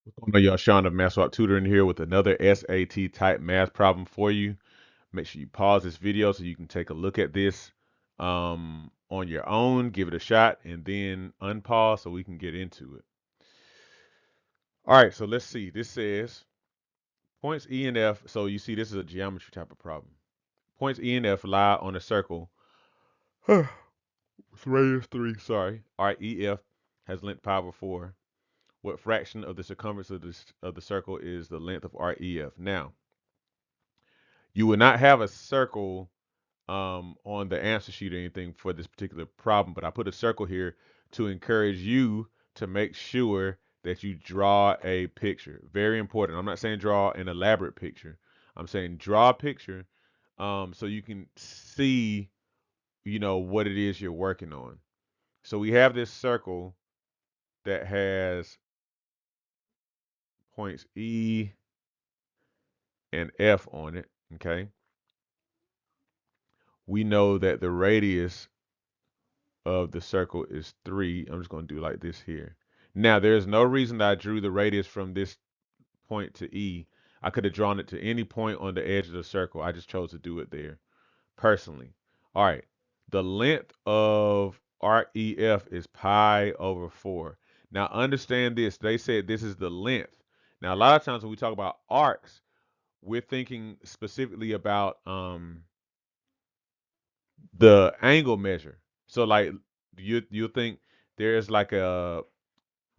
What's going on, y'all? Sean of Math Swap Tutoring here with another SAT type math problem for you. Make sure you pause this video so you can take a look at this on your own, give it a shot, and then unpause so we can get into it. All right, so let's see. This says points E and F. So you see, this is a geometry type of problem. Points E and F lie on a circle with radius 3. Sorry. All right, EF has length pi over 4. What fraction of the circumference of the circle is the length of REF? Now, you would not have a circle on the answer sheet or anything for this particular problem, but I put a circle here to encourage you to make sure that you draw a picture. Very important. I'm not saying draw an elaborate picture. I'm saying draw a picture so you can see, what it is you're working on. So we have this circle that has points E and F on it, okay? We know that the radius of the circle is 3. I'm just going to do like this here. Now, there's no reason that I drew the radius from this point to E. I could have drawn it to any point on the edge of the circle. I just chose to do it there personally. All right. The length of REF is pi over 4. Now, understand this. They said this is the length. Now, a lot of times when we talk about arcs, we're thinking specifically about the angle measure. So like you think there's like the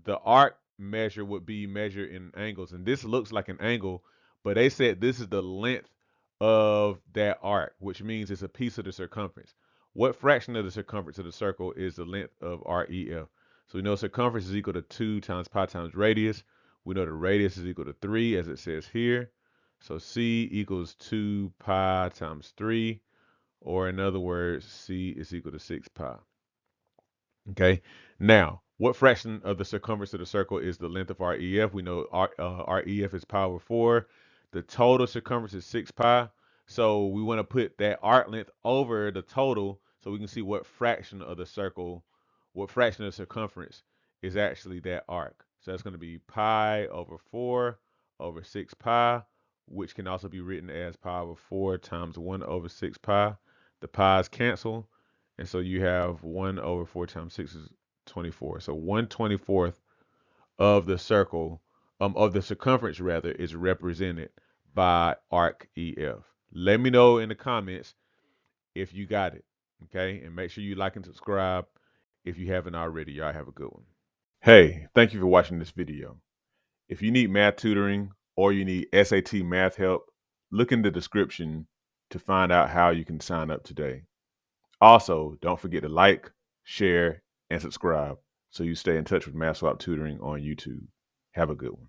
arc measure would be measured in angles, and this looks like an angle, but they said this is the length of that arc, which means it's a piece of the circumference. What fraction of the circumference of the circle is the length of REF? So we know circumference is equal to 2 times pi times radius. We know the radius is equal to 3 as it says here. So C equals 2 pi times 3. Or in other words, C is equal to 6 pi. Okay. Now, what fraction of the circumference of the circle is the length of REF? We know REF is pi over 4. The total circumference is 6 pi. So we want to put that arc length over the total so we can see what fraction of the circle, what fraction of the circumference is actually that arc. So that's going to be pi over 4 over 6 pi, which can also be written as pi over 4 times 1 over 6 pi. The pi's cancel. And so you have 1 over 4 times 6 is 24. So 1/24th of the circle, of the circumference rather, is represented by arc EF. Let me know in the comments if you got it. Okay. And make sure you like and subscribe if you haven't already. Y'all have a good one. Hey, thank you for watching this video. If you need math tutoring or you need SAT math help, look in the description to find out how you can sign up today. Also, don't forget to like, share, and subscribe so you stay in touch with Math Swap Tutoring on YouTube. Have a good one.